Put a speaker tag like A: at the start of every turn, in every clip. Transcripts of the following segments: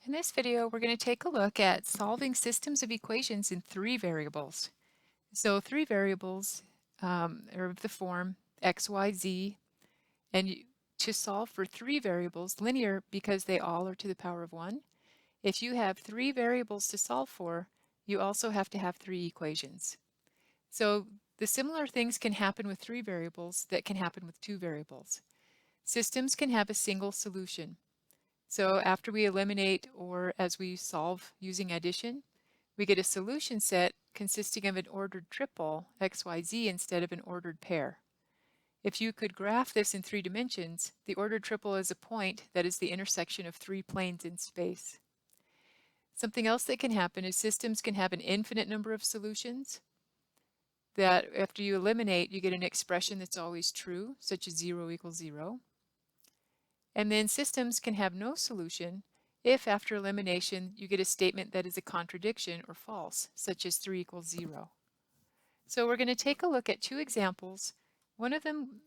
A: In this video, we're going to take a look at solving systems of equations in three variables. So three variables are of the form x, y, z, and to solve for three variables, linear because they all are to the power of 1, if you have three variables to solve for, you also have to have three equations. So the similar things can happen with three variables that can happen with two variables. Systems can have a single solution. So after we eliminate or as we solve using addition, we get a solution set consisting of an ordered triple, xyz, instead of an ordered pair. If you could graph this in 3 dimensions, the ordered triple is a point that is the intersection of 3 planes in space. Something else that can happen is systems can have an infinite number of solutions that after you eliminate, you get an expression that's always true, such as 0 equals 0. And then systems can have no solution if after elimination you get a statement that is a contradiction or false, such as 3 equals 0. So we're going to take a look at two examples. One of them,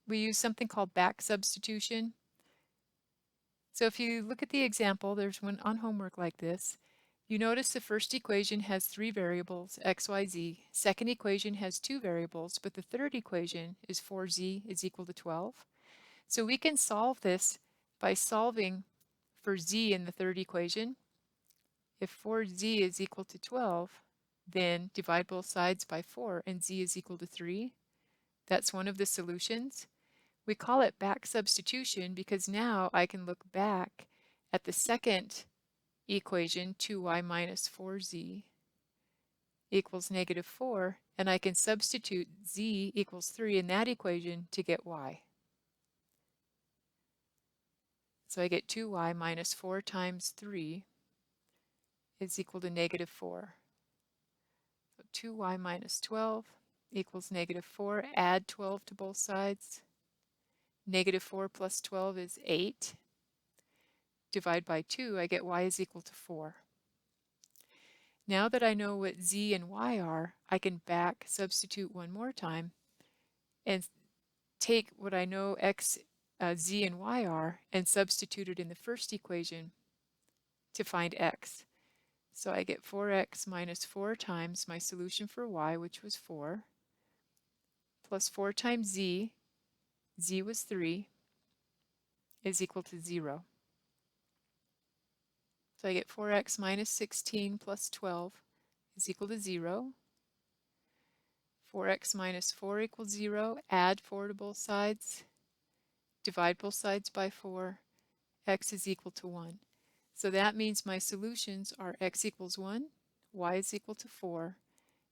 A: we use something called back substitution. So if you look at the example, there's one on homework like this. You notice the first equation has three variables, x, y, z. Second equation has two variables, but the third equation is 4z is equal to 12. So we can solve this by solving for z in the third equation. If 4z is equal to 12, then divide both sides by 4 and z is equal to 3. That's one of the solutions. We call it back substitution because now I can look back at the second equation, 2y minus 4z equals negative 4, and I can substitute z equals 3 in that equation to get y. So I get 2y minus 4 times 3 is equal to negative 4. So 2y minus 12 equals negative 4. Add 12 to both sides. Negative 4 plus 12 is 8. Divide by 2, I get y is equal to 4. Now that I know what z and y are, I can back substitute one more time and take what I know z and y are and substitute it in the first equation to find x. So I get 4x minus 4 times my solution for y, which was 4, plus 4 times z was 3, is equal to 0. So I get 4x minus 16 plus 12 is equal to 0. 4x minus 4 equals 0. Add 4 to both sides. Divide both sides by 4. X is equal to 1. So that means my solutions are x equals 1, y is equal to 4,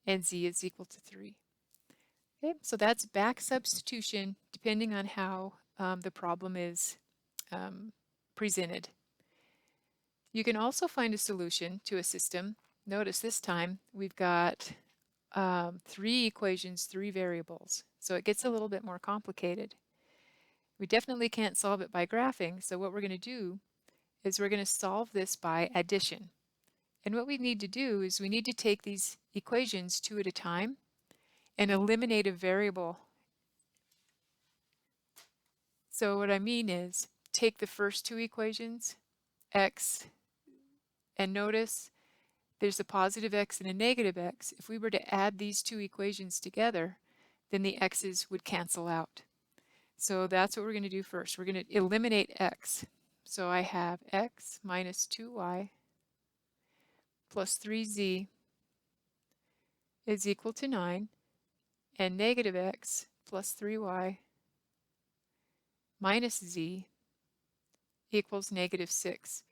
A: and z is equal to 3. Okay, so that's back substitution depending on how the problem is presented. You can also find a solution to a system. Notice this time we've got 3 equations, 3 variables. So it gets a little bit more complicated. We definitely can't solve it by graphing, so what we're going to do is we're going to solve this by addition. And what we need to do is we need to take these equations 2 at a time and eliminate a variable. So what I mean is take the first 2 equations, x, and notice there's a positive x and a negative x. If we were to add these 2 equations together, then the x's would cancel out. So that's what we're going to do first. We're going to eliminate x. So I have x minus 2y plus 3z is equal to 9, and negative x plus 3y minus z equals negative 6.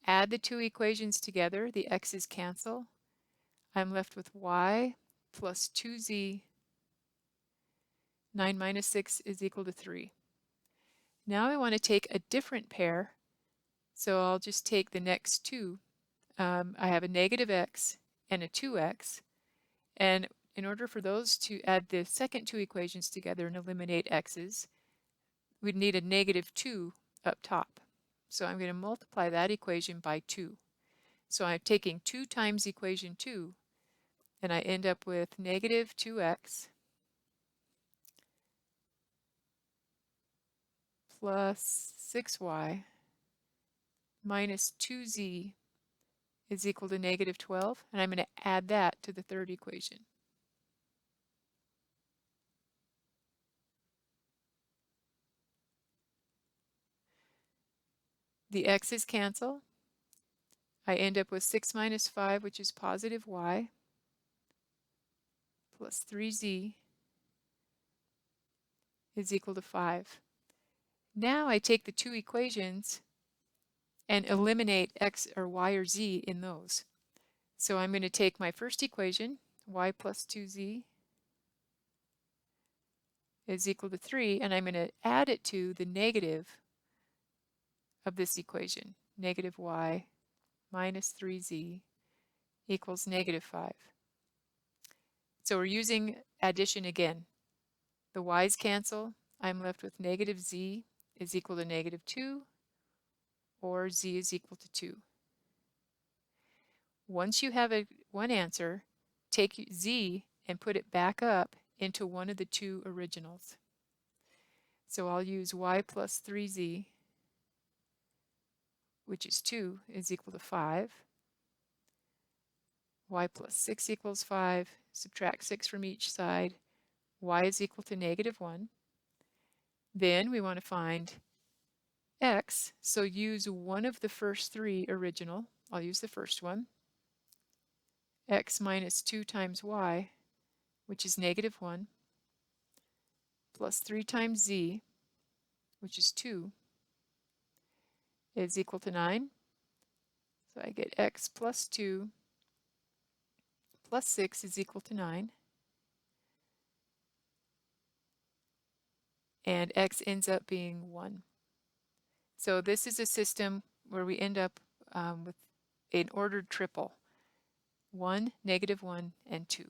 A: Add the 2 equations together, the x's cancel. I'm left with y plus 2z. 9 minus 6 is equal to 3. Now I want to take a different pair, so I'll just take the next 2. I have a negative x and a 2x, and in order for those to add the second 2 equations together and eliminate x's, we'd need a negative 2 up top. So I'm going to multiply that equation by 2. So I'm taking 2 times equation 2, and I end up with negative 2x plus 6y minus 2z is equal to negative 12, and I'm going to add that to the third equation. The x's cancel. I end up with 6 minus 5, which is positive y, plus 3z is equal to 5. Now I take the two equations and eliminate x or y or z in those. So I'm going to take my first equation, y plus 2z is equal to 3, and I'm going to add it to the negative of this equation, negative y minus 3z equals negative 5. So we're using addition again. The y's cancel. I'm left with negative z is equal to negative 2, or z is equal to 2. Once you have one answer, take z and put it back up into one of the two originals. So I'll use y plus 3z, which is 2, is equal to 5. Y plus 6 equals 5. Subtract 6 from each side. Y is equal to negative 1. Then we want to find x, so use one of the first three original. I'll use the first one. X minus 2 times y, which is negative 1, plus 3 times z, which is 2, is equal to 9. So I get x plus 2 plus 6 is equal to 9. And x ends up being 1. So this is a system where we end up with an ordered triple, 1, negative 1, and 2.